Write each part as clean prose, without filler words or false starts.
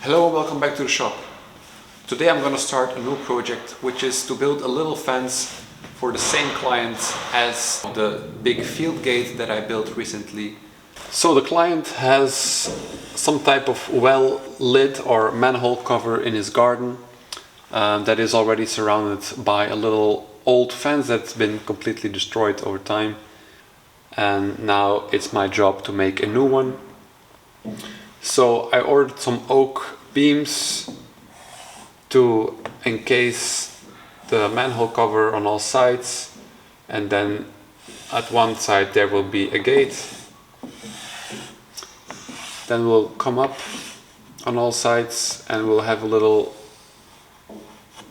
Hello and welcome back to the shop. Today I'm going to start a new project, which is to build a little fence for the same client as the big field gate that I built recently. So the client has some type of well lid or manhole cover in his garden that is already surrounded by a little old fence that's been completely destroyed over time. And now it's my job to make a new one. So I ordered some oak beams to encase the manhole cover on all sides, and then at one side there will be a gate. Then we'll come up on all sides and we'll have a little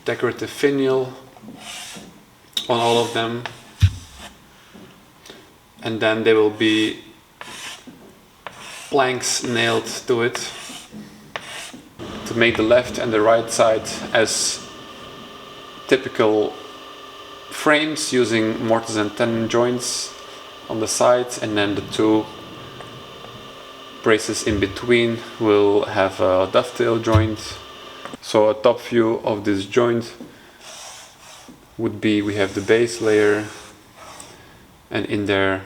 decorative finial on all of them, and then there will be planks nailed to it to make the left and the right side as typical frames using mortise and tenon joints on the sides, and then the two braces in between will have a dovetail joint. So a top view of this joint would be, we have the base layer, and in there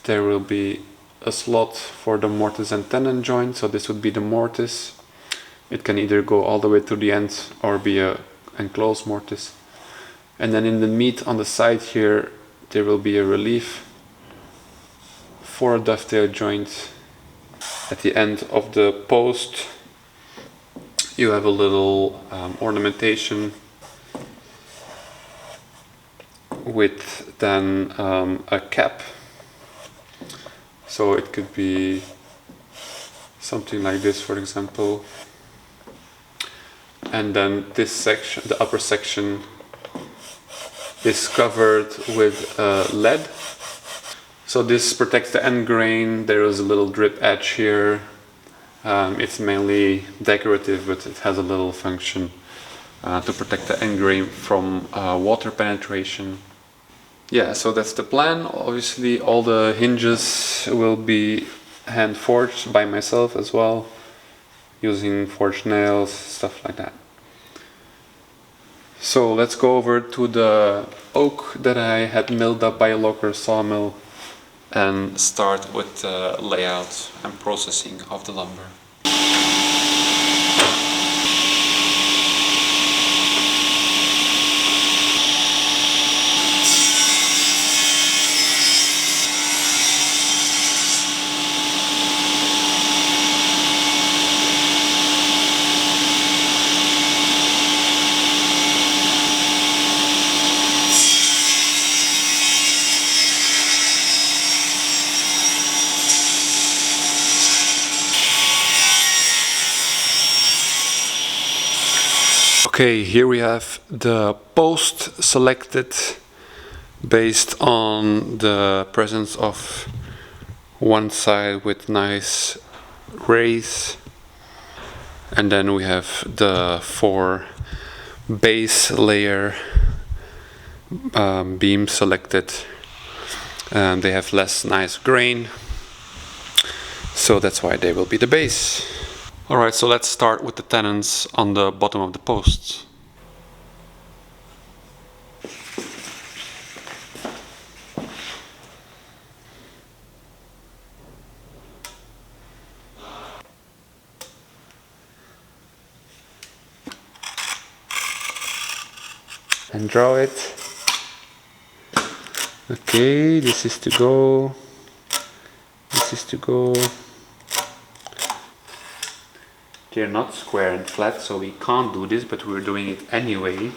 will be a slot for the mortise and tenon joint. So this would be the mortise. It can either go all the way to the end or be a enclosed mortise. And then in the meat on the side here there will be a relief for a dovetail joint. At the end of the post you have a little ornamentation with then a cap. So it could be something like this, for example. And then this section, the upper section, is covered with lead. So this protects the end grain. There is a little drip edge here. It's mainly decorative, but it has a little function to protect the end grain from water penetration. Yeah, so that's the plan. Obviously all the hinges will be hand forged by myself as well, using forged nails, stuff like that. So let's go over to the oak that I had milled up by a local sawmill and start with the layout and processing of the lumber. Okay, here we have the post selected based on the presence of one side with nice rays, and then we have the 4 base layer beams selected, and they have less nice grain, so that's why they will be the base. Alright, so let's start with the tenons on the bottom of the posts. And draw it. Okay, this is to go. This is to go. They're not square and flat, so we can't do this, but we're doing it anyway.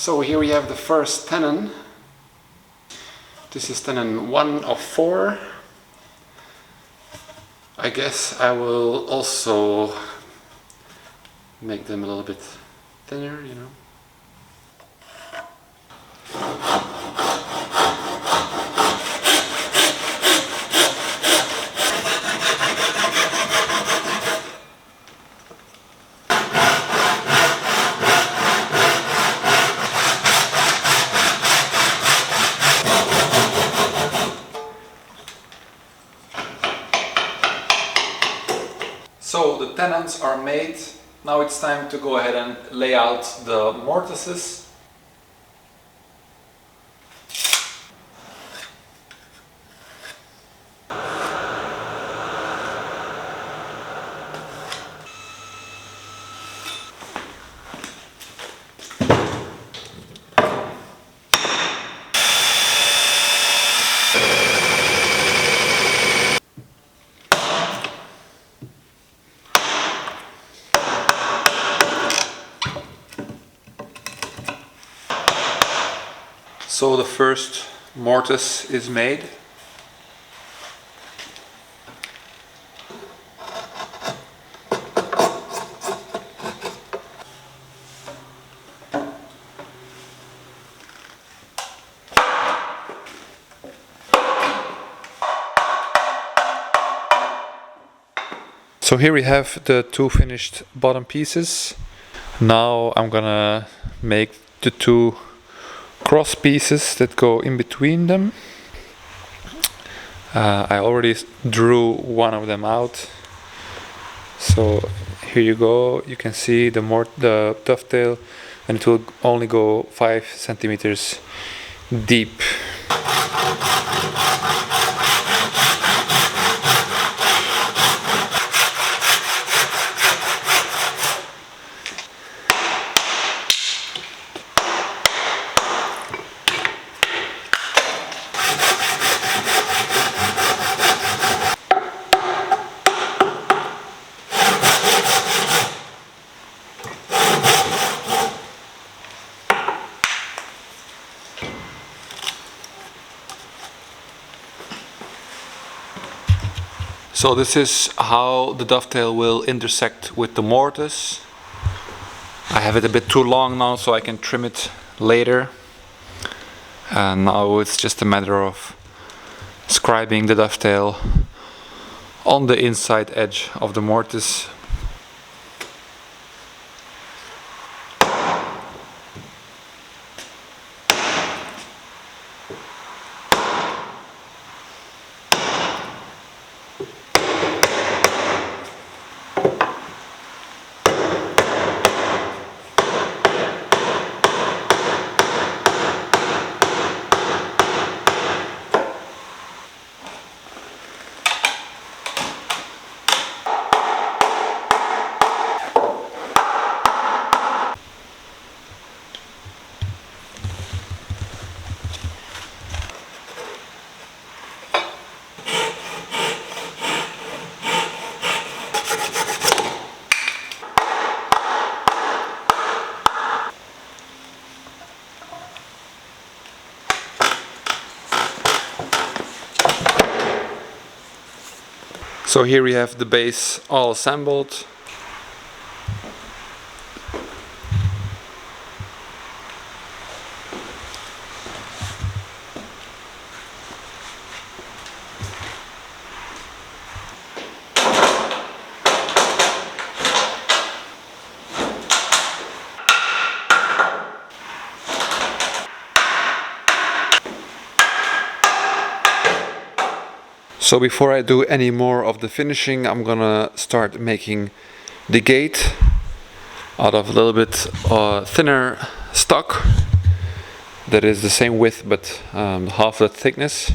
So here we have the first tenon. This is tenon 1 of 4. I guess I will also make them a little bit thinner, you know. So the tenons are made. Now it's time to go ahead and lay out the mortises. So the first mortise is made. So here we have the two finished bottom pieces. Now I'm gonna make the two cross pieces that go in between them. I already drew one of them out. So here you go. You can see the dovetail, and it will only go 5 centimeters deep. So this is how the dovetail will intersect with the mortise. I have it a bit too long now, so I can trim it later. And now it's just a matter of scribing the dovetail on the inside edge of the mortise. So here we have the base all assembled. So before I do any more of the finishing, I'm gonna start making the gate out of a little bit thinner stock that is the same width but half the thickness.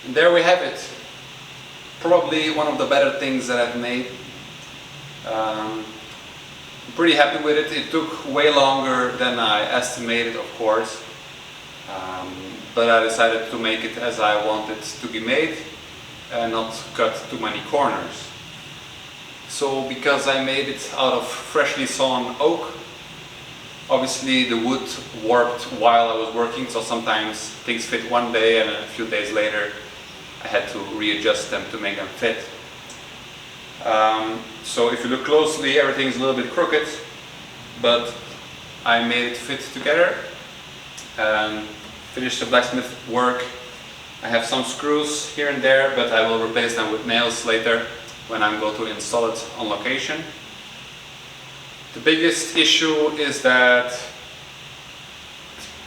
And there we have it. Probably one of the better things that I've made. I'm pretty happy with it. It took way longer than I estimated, of course. But I decided to make it as I want it to be made and not cut too many corners. So because I made it out of freshly sawn oak, obviously the wood warped while I was working, so sometimes things fit one day and a few days later I had to readjust them to make them fit. So if you look closely, everything's a little bit crooked, but I made it fit together. Finished the blacksmith work. I have some screws here and there, but I will replace them with nails later when I'm going to install it on location. The biggest issue is that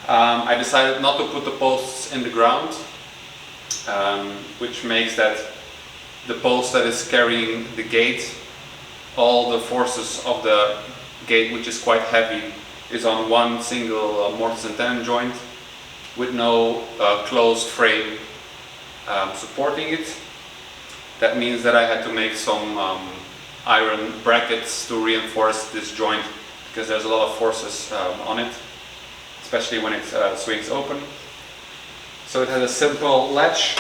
I decided not to put the posts in the ground, which makes that the post that is carrying the gate, all the forces of the gate, which is quite heavy, is on one single mortise and tenon joint with no closed frame supporting it. That means that I had to make some iron brackets to reinforce this joint because there's a lot of forces on it, especially when it swings open. So it has a simple latch.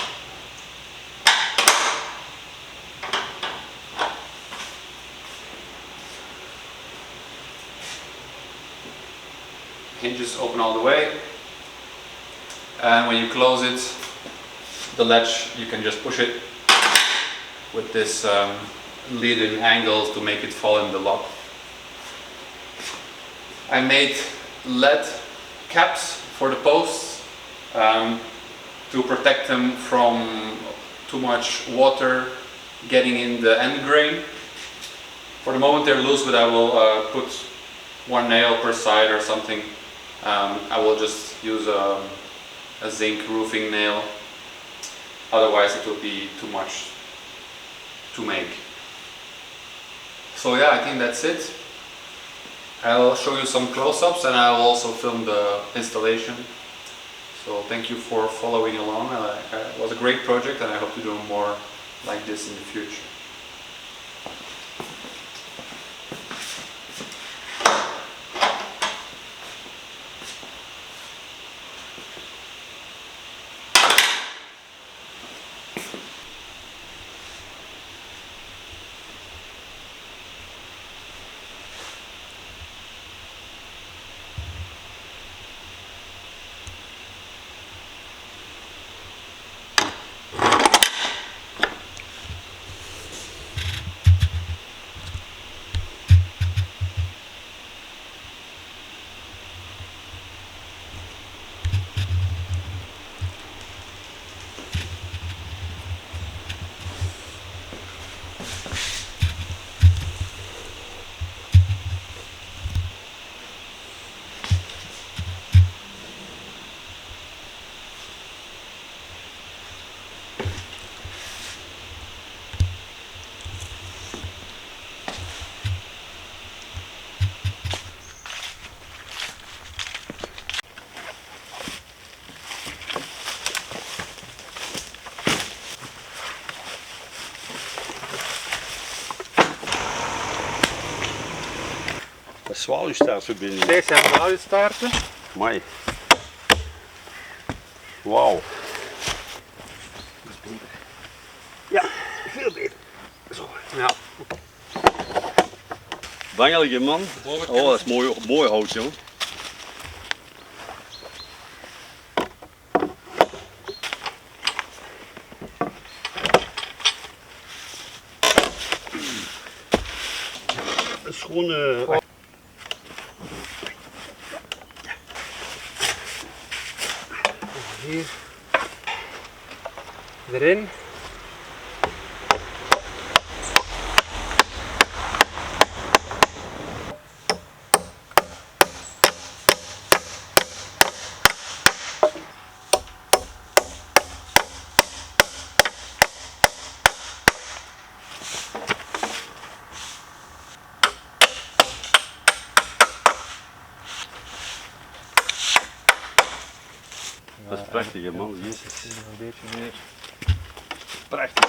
Hinges open all the way, and when you close it, the latch, you can just push it with this lead-in angles to make it fall in the lock. I made lead caps for the posts to protect them from too much water getting in the end grain. For the moment they're loose, but I will put one nail per side or something. I will just use a zinc roofing nail, otherwise it will be too much to make. So yeah, I think that's it. I'll show you some close-ups and I will also film the installation. So thank you for following along. It was a great project and I hope to do more like this in the future. Zwaluwstaartverbinding. Deze zijn zwaluwstaarten. Mooi. Wauw. Dat is beter. Ja, veel beter. Zo, ja. Bangelige man. Oh, dat is mooi hout, joh. Een schone... Hier. Erin. Dat is prachtig, man. Jezus. Een beetje meer. Prachtig.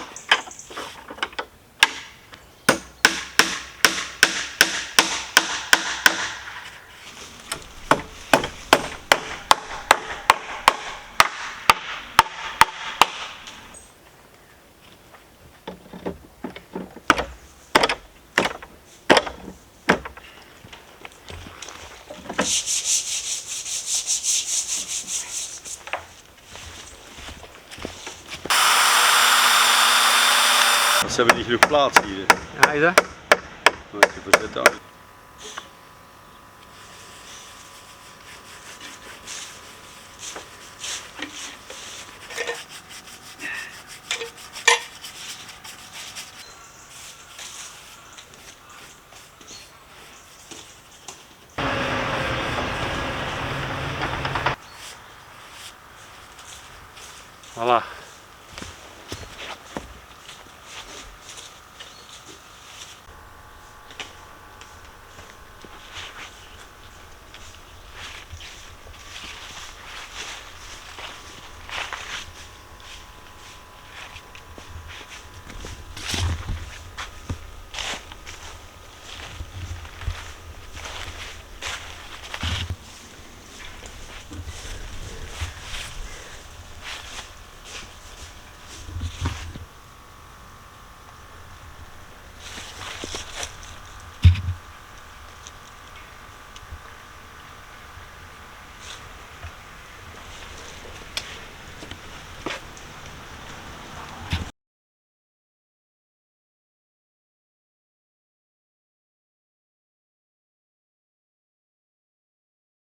Ze hebben niet genoeg plaats hier. Ja, is dat? Moet je verzetten aan. Voilà.